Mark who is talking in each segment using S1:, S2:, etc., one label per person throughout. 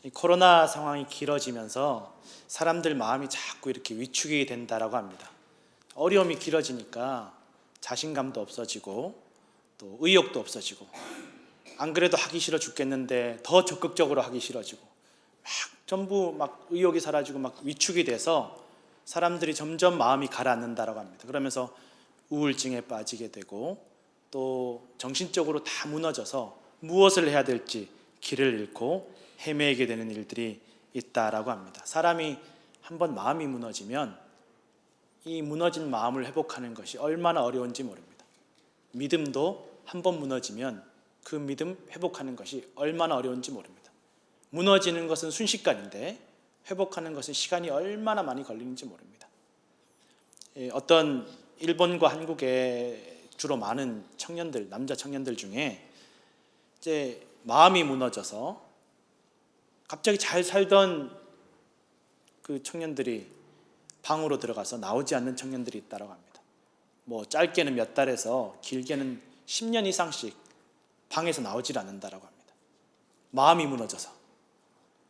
S1: 이 코로나 상황이 길어지면서 사람들 마음이 자꾸 이렇게 위축이 된다라고 합니다. 어려움이 길어지니까 자신감도 없어지고 또 의욕도 없어지고, 안 그래도 하기 싫어 죽겠는데 더 적극적으로 하기 싫어지고, 전부 의욕이 사라지고 위축이 돼서 사람들이 점점 마음이 가라앉는다라고 합니다. 그러면서 우울증에 빠지게 되고 또 정신적으로 다 무너져서 무엇을 해야 될지 길을 잃고 헤매게 되는 일들이 있다라고 합니다. 사람이 한번 마음이 무너지면 이 무너진 마음을 회복하는 것이 얼마나 어려운지 모릅니다. 믿음도 한번 무너지면 그 믿음 회복하는 것이 얼마나 어려운지 모릅니다. 무너지는 것은 순식간인데 회복하는 것은 시간이 얼마나 많이 걸리는지 모릅니다. 어떤 일본과 한국에 주로 많은 청년들, 남자 청년들 중에 이제 마음이 무너져서 갑자기 잘 살던 그 청년들이 방으로 들어가서 나오지 않는 청년들이 있다고 합니다. 짧게는 몇 달에서 길게는 10년 이상씩 방에서 나오질 않는다고 합니다. 마음이 무너져서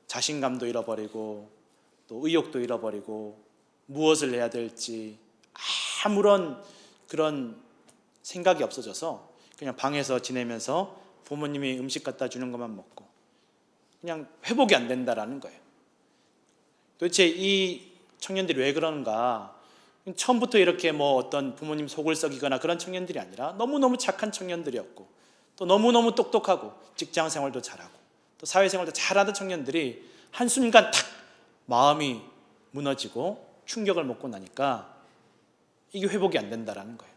S1: 자신감도 잃어버리고 또 의욕도 잃어버리고 무엇을 해야 될지 아무런 그런 생각이 없어져서 그냥 방에서 지내면서 부모님이 음식 갖다 주는 것만 먹고 그냥 회복이 안 된다라는 거예요. 도대체 이 청년들이 왜 그러는가? 처음부터 이렇게 어떤 부모님 속을 썩이거나 그런 청년들이 아니라 너무너무 착한 청년들이었고 또 너무너무 똑똑하고 직장 생활도 잘하고 또 사회생활도 잘하던 청년들이 한순간 탁 마음이 무너지고 충격을 먹고 나니까 이게 회복이 안 된다라는 거예요.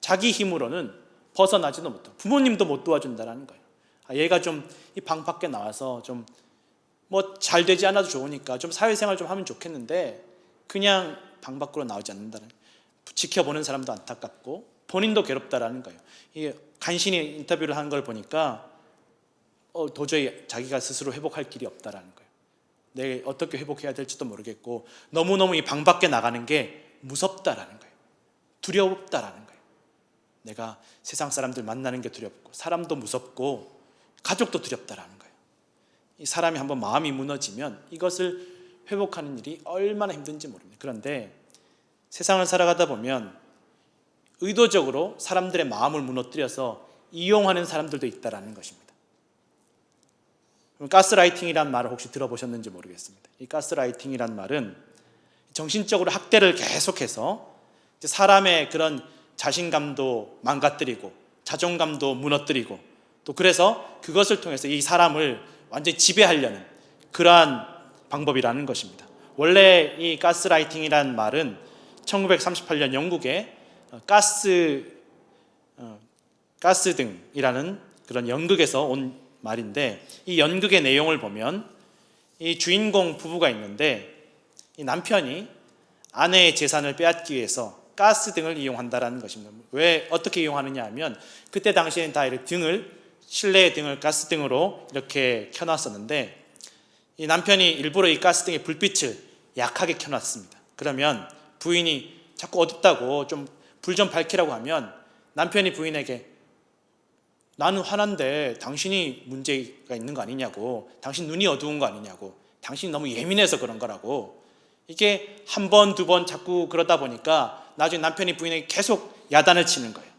S1: 자기 힘으로는 벗어나지도 못하고 부모님도 못 도와준다라는 거예요. 얘가 좀 이 방 밖에 나와서 좀 잘 되지 않아도 좋으니까 좀 사회생활 좀 하면 좋겠는데 그냥 방 밖으로 나오지 않는다는, 지켜보는 사람도 안타깝고 본인도 괴롭다라는 거예요. 이게 간신히 인터뷰를 한 걸 보니까 도저히 자기가 스스로 회복할 길이 없다라는 거예요. 내가 어떻게 회복해야 될지도 모르겠고 너무너무 이 방 밖에 나가는 게 무섭다라는 거예요. 두렵다라는 거예요. 내가 세상 사람들 만나는 게 두렵고 사람도 무섭고 가족도 두렵다라는 거예요. 이 사람이 한번 마음이 무너지면 이것을 회복하는 일이 얼마나 힘든지 모릅니다. 그런데 세상을 살아가다 보면 의도적으로 사람들의 마음을 무너뜨려서 이용하는 사람들도 있다라는 것입니다. 가스라이팅이란 말을 혹시 들어보셨는지 모르겠습니다. 이 가스라이팅이란 말은 정신적으로 학대를 계속해서 사람의 그런 자신감도 망가뜨리고 자존감도 무너뜨리고 또 그래서 그것을 통해서 이 사람을 완전히 지배하려는 그러한 방법이라는 것입니다. 원래 이 가스라이팅이란 말은 1938년 영국에 가스등이라는 그런 연극에서 온 말인데, 이 연극의 내용을 보면 이 주인공 부부가 있는데 이 남편이 아내의 재산을 빼앗기 위해서 가스등을 이용한다라는 것입니다. 왜 어떻게 이용하느냐 하면 그때 당시에는 다 이렇게 실내의 등을 가스등으로 이렇게 켜놨었는데 이 남편이 일부러 이 가스등의 불빛을 약하게 켜놨습니다. 그러면 부인이 자꾸 어둡다고 좀 불 좀 밝히라고 하면 남편이 부인에게 나는 화난데 당신이 문제가 있는 거 아니냐고, 당신 눈이 어두운 거 아니냐고, 당신이 너무 예민해서 그런 거라고. 이게 한 번, 두 번 자꾸 그러다 보니까 나중에 남편이 부인에게 계속 야단을 치는 거예요.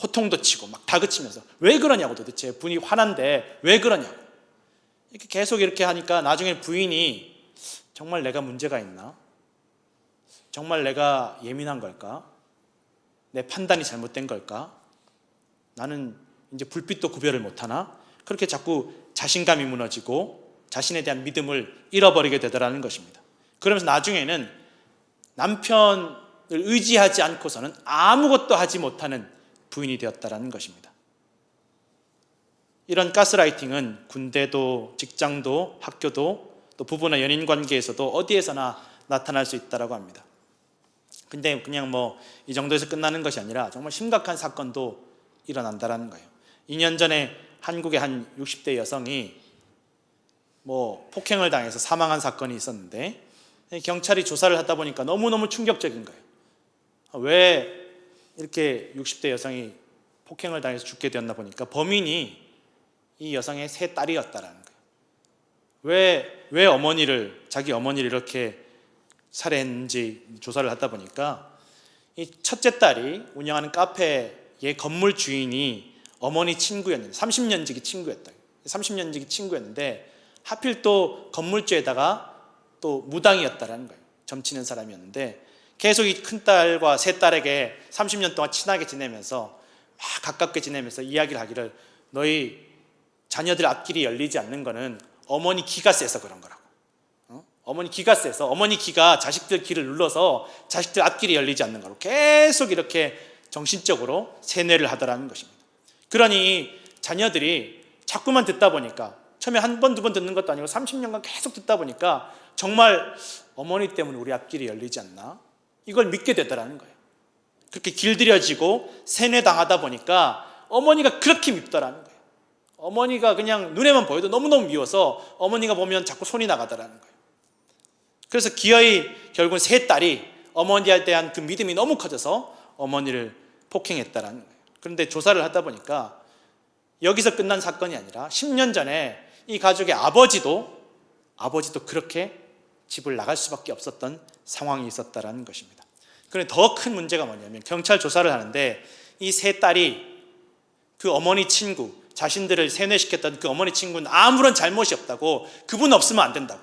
S1: 호통도 치고 다그치면서 왜 그러냐고, 도대체 부인이 화난데 왜 그러냐고. 이렇게 계속 이렇게 하니까 나중에 부인이 정말 내가 문제가 있나? 정말 내가 예민한 걸까? 내 판단이 잘못된 걸까? 나는 이제 불빛도 구별을 못하나? 그렇게 자꾸 자신감이 무너지고 자신에 대한 믿음을 잃어버리게 되더라는 것입니다. 그러면서 나중에는 남편을 의지하지 않고서는 아무것도 하지 못하는 부인이 되었다라는 것입니다. 이런 가스라이팅은 군대도 직장도 학교도 또 부부나 연인 관계에서도 어디에서나 나타날 수 있다고 합니다. 근데 그냥 이 정도에서 끝나는 것이 아니라 정말 심각한 사건도 일어난다라는 거예요. 2년 전에 한국의 한 60대 여성이 폭행을 당해서 사망한 사건이 있었는데 경찰이 조사를 하다 보니까 너무너무 충격적인 거예요. 왜 이렇게 60대 여성이 폭행을 당해서 죽게 되었나 보니까 범인이 이 여성의 세 딸이었다라는 거예요. 왜 자기 어머니를 이렇게 살해했는지 조사를 하다 보니까 이 첫째 딸이 운영하는 카페의 건물 주인이 어머니 친구였는데 30년지기 친구였다. 30년지기 친구였는데 하필 또 건물주에다가 또 무당이었다라는 거예요. 점치는 사람이었는데 계속 이 큰딸과 새딸에게 30년 동안 친하게 지내면서 막 가깝게 지내면서 이야기를 하기를 너희 자녀들 앞길이 열리지 않는 거는 어머니 기가 세서 그런 거라고. 어머니 기가 세서 어머니 기가 자식들 길을 눌러서 자식들 앞길이 열리지 않는 거로 계속 이렇게 정신적으로 세뇌를 하더라는 것입니다. 그러니 자녀들이 자꾸만 듣다 보니까 처음에 한 번, 두 번 듣는 것도 아니고 30년간 계속 듣다 보니까 정말 어머니 때문에 우리 앞길이 열리지 않나? 이걸 믿게 되더라는 거예요. 그렇게 길들여지고 세뇌당하다 보니까 어머니가 그렇게 밉더라는 거예요. 어머니가 그냥 눈에만 보여도 너무너무 미워서 어머니가 보면 자꾸 손이 나가더라는 거예요. 그래서 기어이 결국은 세 딸이 어머니에 대한 그 믿음이 너무 커져서 어머니를 폭행했다라는 거예요. 그런데 조사를 하다 보니까 여기서 끝난 사건이 아니라 10년 전에 이 가족의 아버지도 그렇게 집을 나갈 수밖에 없었던 상황이 있었다라는 것입니다. 그런데 더 큰 문제가 뭐냐면 경찰 조사를 하는데 이 세 딸이 그 어머니 친구, 자신들을 세뇌시켰던 그 어머니 친구는 아무런 잘못이 없다고, 그분 없으면 안 된다고,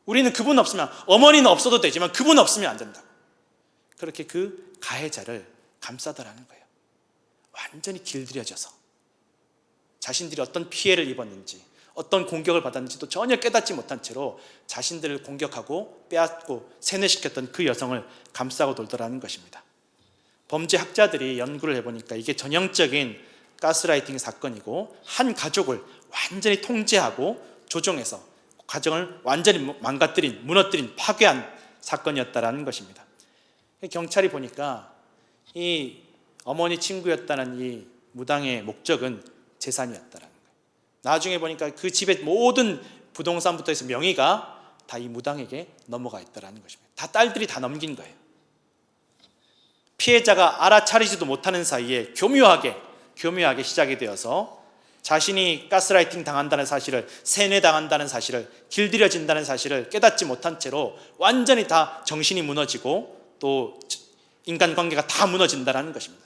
S1: 우리는 그분 없으면, 어머니는 없어도 되지만 그분 없으면 안 된다고, 그렇게 그 가해자를 감싸더라는 거예요. 완전히 길들여져서 자신들이 어떤 피해를 입었는지, 어떤 공격을 받았는지도 전혀 깨닫지 못한 채로 자신들을 공격하고 빼앗고 세뇌시켰던 그 여성을 감싸고 돌더라는 것입니다. 범죄학자들이 연구를 해보니까 이게 전형적인 가스라이팅 사건이고 한 가족을 완전히 통제하고 조종해서 가정을 완전히 망가뜨린, 무너뜨린, 파괴한 사건이었다라는 것입니다. 경찰이 보니까 이 어머니 친구였다는 이 무당의 목적은 재산이었다라는 거예요. 나중에 보니까 그 집의 모든 부동산부터 해서 명의가 다 이 무당에게 넘어가 있다라는 것입니다. 다 딸들이 다 넘긴 거예요. 피해자가 알아차리지도 못하는 사이에 교묘하게 시작이 되어서 자신이 가스라이팅 당한다는 사실을, 세뇌당한다는 사실을, 길들여진다는 사실을 깨닫지 못한 채로 완전히 다 정신이 무너지고 또 인간관계가 다 무너진다는 것입니다.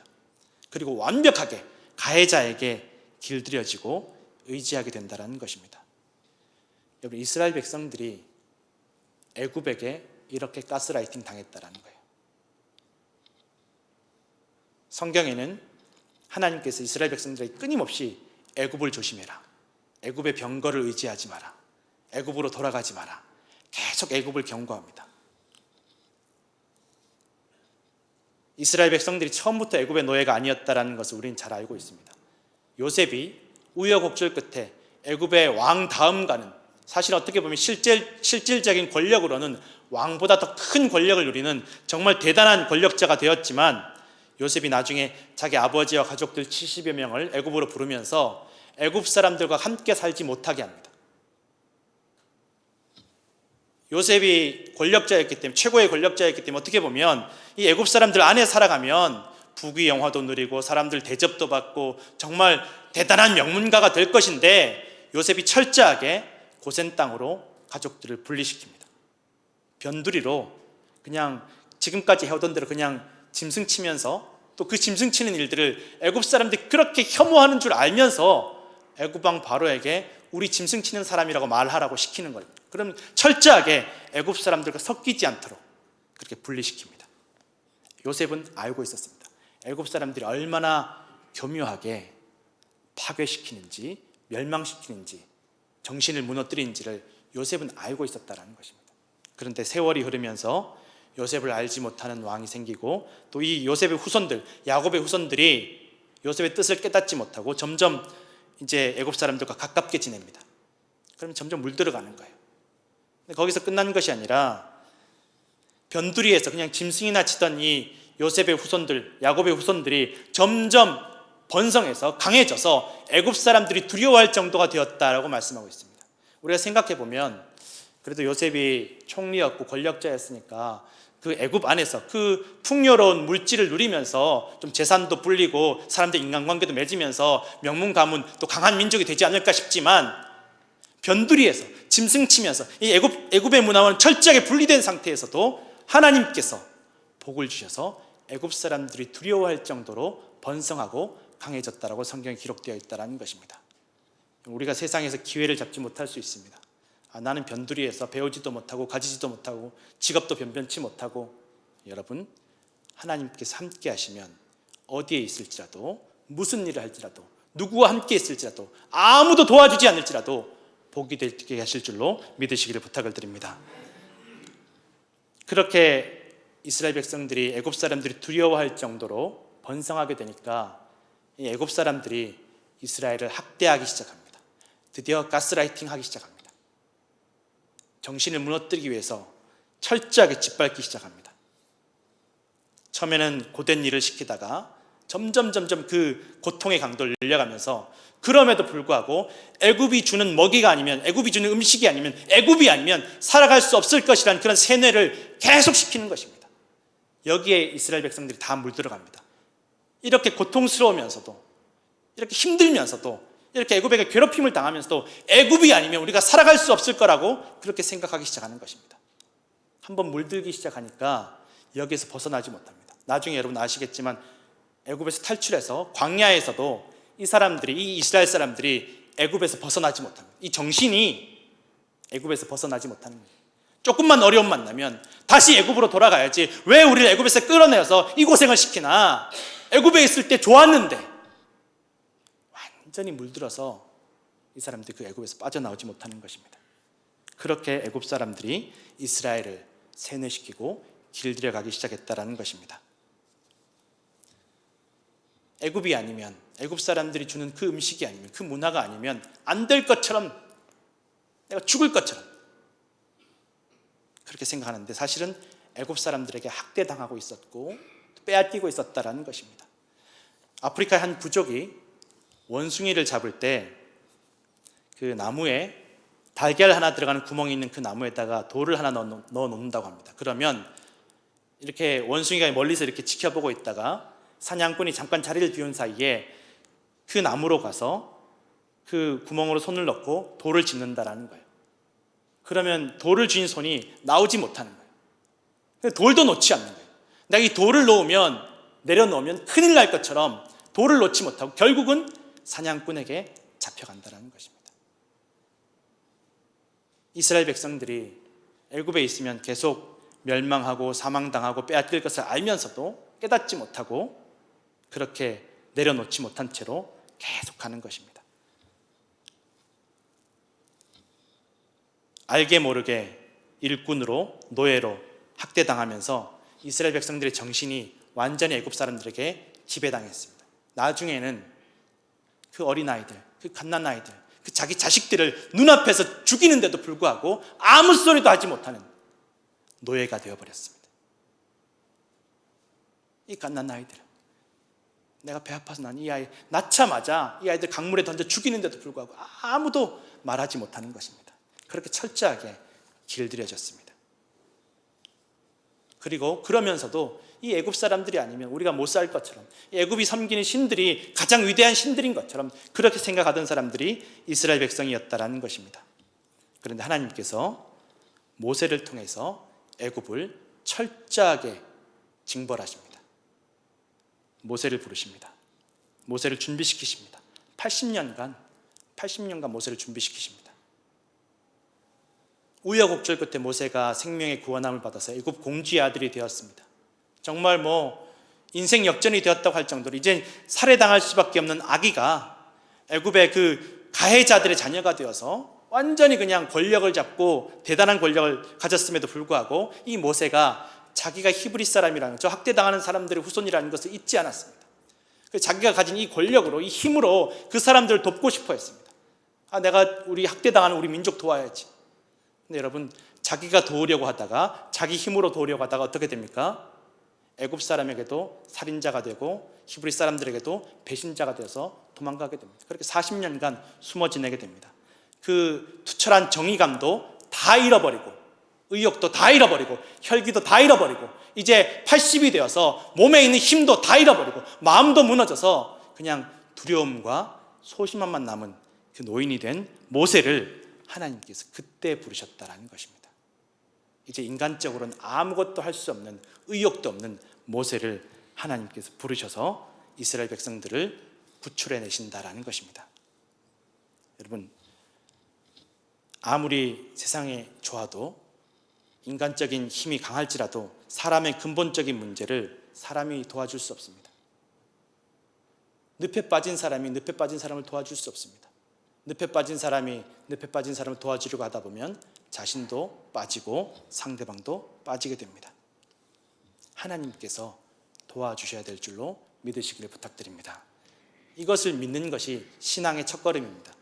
S1: 그리고 완벽하게 가해자에게 길들여지고 의지하게 된다는 것입니다. 여러분, 이스라엘 백성들이 애굽에게 이렇게 가스라이팅 당했다는 거예요. 성경에는 하나님께서 이스라엘 백성들에게 끊임없이 애굽을 조심해라, 애굽의 병거를 의지하지 마라, 애굽으로 돌아가지 마라, 계속 애굽을 경고합니다. 이스라엘 백성들이 처음부터 애굽의 노예가 아니었다는 것을 우리는 잘 알고 있습니다. 요셉이 우여곡절 끝에 애굽의 왕 다음 가는, 사실 어떻게 보면 실질적인 권력으로는 왕보다 더 큰 권력을 누리는 정말 대단한 권력자가 되었지만, 요셉이 나중에 자기 아버지와 가족들 70여 명을 애굽으로 부르면서 애굽 사람들과 함께 살지 못하게 합니다. 요셉이 권력자였기 때문에, 최고의 권력자였기 때문에 어떻게 보면 이 애굽 사람들 안에 살아가면 부귀 영화도 누리고 사람들 대접도 받고 정말 대단한 명문가가 될 것인데, 요셉이 철저하게 고센 땅으로 가족들을 분리시킵니다. 변두리로 그냥 지금까지 해오던 대로 그냥 짐승 치면서, 또 그 짐승 치는 일들을 애굽 사람들이 그렇게 혐오하는 줄 알면서 애굽 왕 바로에게 우리 짐승 치는 사람이라고 말하라고 시키는 거예요. 그럼 철저하게 애굽 사람들과 섞이지 않도록 그렇게 분리시킵니다. 요셉은 알고 있었습니다. 애굽 사람들이 얼마나 교묘하게 파괴시키는지, 멸망시키는지, 정신을 무너뜨리는지를 요셉은 알고 있었다는 것입니다. 그런데 세월이 흐르면서 요셉을 알지 못하는 왕이 생기고, 또 이 요셉의 후손들, 야곱의 후손들이 요셉의 뜻을 깨닫지 못하고 점점 이제 애굽 사람들과 가깝게 지냅니다. 그러면 점점 물들어가는 거예요. 근데 거기서 끝나는 것이 아니라 변두리에서 그냥 짐승이나 치던 이 요셉의 후손들, 야곱의 후손들이 점점 번성해서 강해져서 애굽 사람들이 두려워할 정도가 되었다라고 말씀하고 있습니다. 우리가 생각해 보면 그래도 요셉이 총리였고 권력자였으니까 그 애굽 안에서 그 풍요로운 물질을 누리면서 좀 재산도 불리고 사람들 인간관계도 맺으면서 명문 가문 또 강한 민족이 되지 않을까 싶지만, 변두리에서 짐승치면서 이 애굽의 문화와는 철저하게 분리된 상태에서도 하나님께서 복을 주셔서 애굽 사람들이 두려워할 정도로 번성하고 강해졌다라고 성경에 기록되어 있다는 것입니다. 우리가 세상에서 기회를 잡지 못할 수 있습니다. 나는 변두리에서 배우지도 못하고 가지지도 못하고 직업도 변변치 못하고, 여러분, 하나님께서 함께 하시면 어디에 있을지라도, 무슨 일을 할지라도, 누구와 함께 있을지라도, 아무도 도와주지 않을지라도 복이 되게 하실 줄로 믿으시기를 부탁을 드립니다. 그렇게 이스라엘 백성들이 애굽 사람들이 두려워할 정도로 번성하게 되니까 이 애굽 사람들이 이스라엘을 학대하기 시작합니다. 드디어 가스라이팅 하기 시작합니다. 정신을 무너뜨리기 위해서 철저하게 짓밟기 시작합니다. 처음에는 고된 일을 시키다가 점점 그 고통의 강도를 늘려가면서, 그럼에도 불구하고 애굽이 주는 먹이가 아니면, 애굽이 주는 음식이 아니면, 애굽이 아니면 살아갈 수 없을 것이라는 그런 세뇌를 계속 시키는 것입니다. 여기에 이스라엘 백성들이 다 물들어갑니다. 이렇게 고통스러우면서도, 이렇게 힘들면서도, 이렇게 애굽에게 괴롭힘을 당하면서도 애굽이 아니면 우리가 살아갈 수 없을 거라고 그렇게 생각하기 시작하는 것입니다. 한번 물들기 시작하니까 여기에서 벗어나지 못합니다. 나중에 여러분 아시겠지만 애굽에서 탈출해서 광야에서도 이 이스라엘 사람들이 애굽에서 벗어나지 못합니다. 이 정신이 애굽에서 벗어나지 못하는 거예요. 조금만 어려움 만나면 다시 애굽으로 돌아가야지, 왜 우리를 애굽에서 끌어내서 이 고생을 시키나, 애굽에 있을 때 좋았는데. 완전히 물들어서 이 사람들이 그 애굽에서 빠져나오지 못하는 것입니다. 그렇게 애굽 사람들이 이스라엘을 세뇌시키고 길들여 가기 시작했다는 것입니다. 애굽이 아니면, 애굽 사람들이 주는 그 음식이 아니면, 그 문화가 아니면 안 될 것처럼, 내가 죽을 것처럼 그렇게 생각하는데, 사실은 애굽 사람들에게 학대당하고 있었고 빼앗기고 있었다는 것입니다. 아프리카의 한 부족이 원숭이를 잡을 때 그 나무에 달걀 하나 들어가는 구멍이 있는 그 나무에다가 돌을 하나 넣어 놓는다고 합니다. 그러면 이렇게 원숭이가 멀리서 이렇게 지켜보고 있다가 사냥꾼이 잠깐 자리를 비운 사이에 그 나무로 가서 그 구멍으로 손을 넣고 돌을 짚는다라는 거예요. 그러면 돌을 쥔 손이 나오지 못하는 거예요. 돌도 놓지 않는 거예요. 내가 이 돌을 내려놓으면 큰일 날 것처럼 돌을 놓지 못하고 결국은 사냥꾼에게 잡혀간다는 것입니다. 이스라엘 백성들이 애굽에 있으면 계속 멸망하고 사망당하고 빼앗길 것을 알면서도 깨닫지 못하고 그렇게 내려놓지 못한 채로 계속 가는 것입니다. 알게 모르게 일꾼으로, 노예로 학대당하면서 이스라엘 백성들의 정신이 완전히 애굽 사람들에게 지배당했습니다. 나중에는 그 어린아이들, 그 갓난아이들, 그 자기 자식들을 눈앞에서 죽이는데도 불구하고 아무 소리도 하지 못하는 노예가 되어버렸습니다. 이 갓난아이들, 내가 배 아파서 난 이 아이 낳자마자 이 아이들 강물에 던져 죽이는데도 불구하고 아무도 말하지 못하는 것입니다. 그렇게 철저하게 길들여졌습니다. 그리고 그러면서도 이 애굽 사람들이 아니면 우리가 못 살 것처럼, 애굽이 섬기는 신들이 가장 위대한 신들인 것처럼 그렇게 생각하던 사람들이 이스라엘 백성이었다라는 것입니다. 그런데 하나님께서 모세를 통해서 애굽을 철저하게 징벌하십니다. 모세를 부르십니다. 모세를 준비시키십니다. 80년간 모세를 준비시키십니다. 우여곡절 끝에 모세가 생명의 구원함을 받아서 애굽 공주의 아들이 되었습니다. 정말 인생 역전이 되었다고 할 정도로 이제 살해당할 수밖에 없는 아기가 애굽의 그 가해자들의 자녀가 되어서 완전히 그냥 권력을 잡고 대단한 권력을 가졌음에도 불구하고 이 모세가 자기가 히브리 사람이라는, 저 학대당하는 사람들의 후손이라는 것을 잊지 않았습니다. 자기가 가진 이 권력으로, 이 힘으로 그 사람들을 돕고 싶어 했습니다. 내가 우리 학대당하는 우리 민족 도와야지. 근데 여러분, 자기가 도우려고 하다가, 자기 힘으로 도우려고 하다가 어떻게 됩니까? 애굽 사람에게도 살인자가 되고 히브리 사람들에게도 배신자가 되어서 도망가게 됩니다. 그렇게 40년간 숨어 지내게 됩니다. 그 투철한 정의감도 다 잃어버리고, 의욕도 다 잃어버리고, 혈기도 다 잃어버리고, 이제 80이 되어서 몸에 있는 힘도 다 잃어버리고 마음도 무너져서 그냥 두려움과 소심함만 남은 그 노인이 된 모세를 하나님께서 그때 부르셨다라는 것입니다. 이제 인간적으로는 아무것도 할 수 없는, 의욕도 없는 모세를 하나님께서 부르셔서 이스라엘 백성들을 구출해 내신다라는 것입니다. 여러분, 아무리 세상에 좋아도, 인간적인 힘이 강할지라도 사람의 근본적인 문제를 사람이 도와줄 수 없습니다. 늪에 빠진 사람이 늪에 빠진 사람을 도와줄 수 없습니다. 늪에 빠진 사람이 늪에 빠진 사람을 도와주려고 하다 보면 자신도 빠지고 상대방도 빠지게 됩니다. 하나님께서 도와주셔야 될 줄로 믿으시기를 부탁드립니다. 이것을 믿는 것이 신앙의 첫걸음입니다.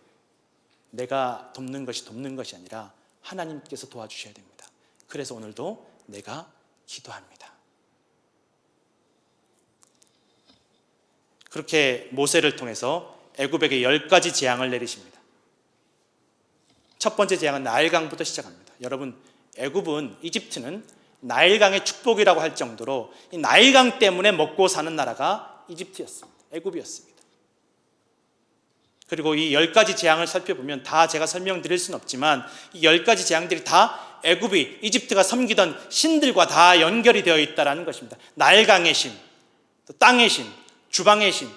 S1: 내가 돕는 것이 아니라 하나님께서 도와주셔야 됩니다. 그래서 오늘도 내가 기도합니다. 그렇게 모세를 통해서 애굽에게 10가지 재앙을 내리십니다. 첫 번째 재앙은 나일강부터 시작합니다. 여러분, 애굽은, 이집트는 나일강의 축복이라고 할 정도로 이 나일강 때문에 먹고 사는 나라가 이집트였습니다. 애굽이었습니다. 그리고 이 10가지 재앙을 살펴보면 다 제가 설명드릴 수는 없지만 이 10가지 재앙들이 다 애굽이, 이집트가 섬기던 신들과 다 연결이 되어 있다는 것입니다. 나일강의 신, 또 땅의 신, 주방의 신,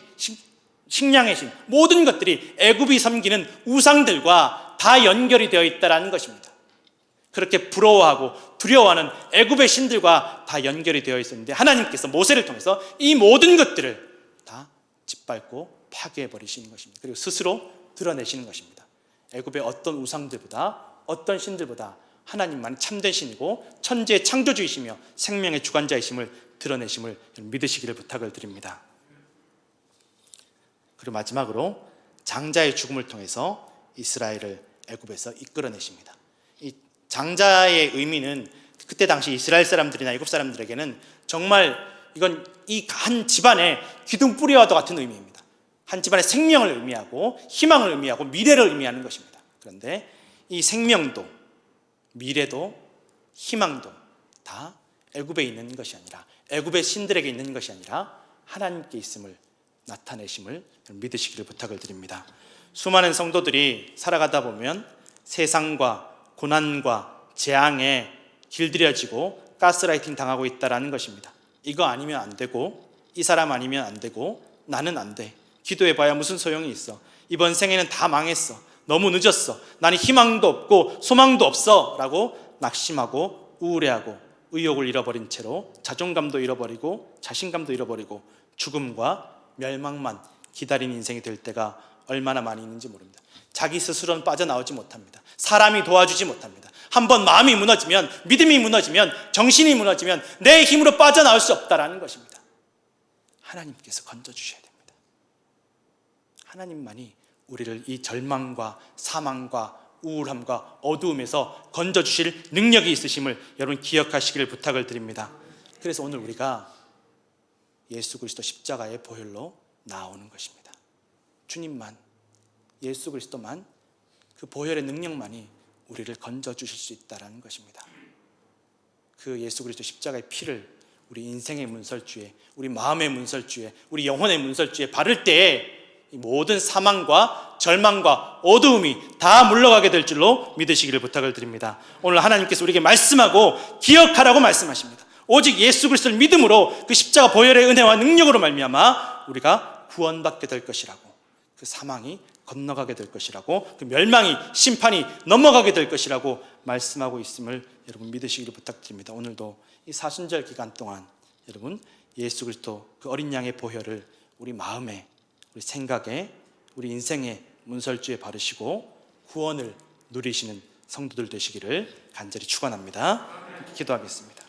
S1: 식량의 신, 모든 것들이 애굽이 섬기는 우상들과 다 연결이 되어 있다는 것입니다. 그렇게 부러워하고 두려워하는 애굽의 신들과 다 연결이 되어 있었는데 하나님께서 모세를 통해서 이 모든 것들을 다 짓밟고 파괴해버리시는 것입니다. 그리고 스스로 드러내시는 것입니다. 애굽의 어떤 우상들보다, 어떤 신들보다 하나님만이 참된 신이고 천지의 창조주이시며 생명의 주관자이심을 드러내심을 믿으시기를 부탁을 드립니다. 그리고 마지막으로 장자의 죽음을 통해서 이스라엘을 애굽에서 이끌어내십니다. 이 장자의 의미는 그때 당시 이스라엘 사람들이나 애굽 사람들에게는 정말 이건 이 한 집안의 기둥뿌리와 같은 의미입니다. 한 집안의 생명을 의미하고 희망을 의미하고 미래를 의미하는 것입니다. 그런데 이 생명도 미래도 희망도 다 애굽에 있는 것이 아니라, 애굽의 신들에게 있는 것이 아니라 하나님께 있음을 나타내심을 믿으시기를 부탁을 드립니다. 수많은 성도들이 살아가다 보면 세상과 고난과 재앙에 길들여지고 가스라이팅 당하고 있다는 것입니다. 이거 아니면 안 되고, 이 사람 아니면 안 되고, 나는 안 돼, 기도해봐야 무슨 소용이 있어, 이번 생에는 다 망했어, 너무 늦었어, 나는 희망도 없고 소망도 없어 라고 낙심하고 우울해하고 의욕을 잃어버린 채로 자존감도 잃어버리고 자신감도 잃어버리고 죽음과 멸망만 기다린 인생이 될 때가 얼마나 많이 있는지 모릅니다. 자기 스스로는 빠져나오지 못합니다. 사람이 도와주지 못합니다. 한번 마음이 무너지면, 믿음이 무너지면, 정신이 무너지면 내 힘으로 빠져나올 수 없다라는 것입니다. 하나님께서 건져주셔야 됩니다. 하나님만이 우리를 이 절망과 사망과 우울함과 어두움에서 건져주실 능력이 있으심을 여러분 기억하시기를 부탁을 드립니다. 그래서 오늘 우리가 예수 그리스도 십자가의 보혈로 나오는 것입니다. 주님만, 예수 그리스도만, 그 보혈의 능력만이 우리를 건져주실 수 있다는 것입니다. 그 예수 그리스도 십자가의 피를 우리 인생의 문설주에, 우리 마음의 문설주에, 우리 영혼의 문설주에 바를 때에 이 모든 사망과 절망과 어두움이 다 물러가게 될 줄로 믿으시기를 부탁을 드립니다. 오늘 하나님께서 우리에게 말씀하고 기억하라고 말씀하십니다. 오직 예수 그리스도를 믿음으로 그 십자가 보혈의 은혜와 능력으로 말미암아 우리가 구원받게 될 것이라고, 그 사망이 건너가게 될 것이라고, 그 멸망이, 심판이 넘어가게 될 것이라고 말씀하고 있음을 여러분 믿으시기를 부탁드립니다. 오늘도 이 사순절 기간 동안 여러분 예수 그리스도 그 어린 양의 보혈을 우리 마음에, 우리 생각에, 우리 인생의 문설주에 바르시고 구원을 누리시는 성도들 되시기를 간절히 축원합니다. 기도하겠습니다.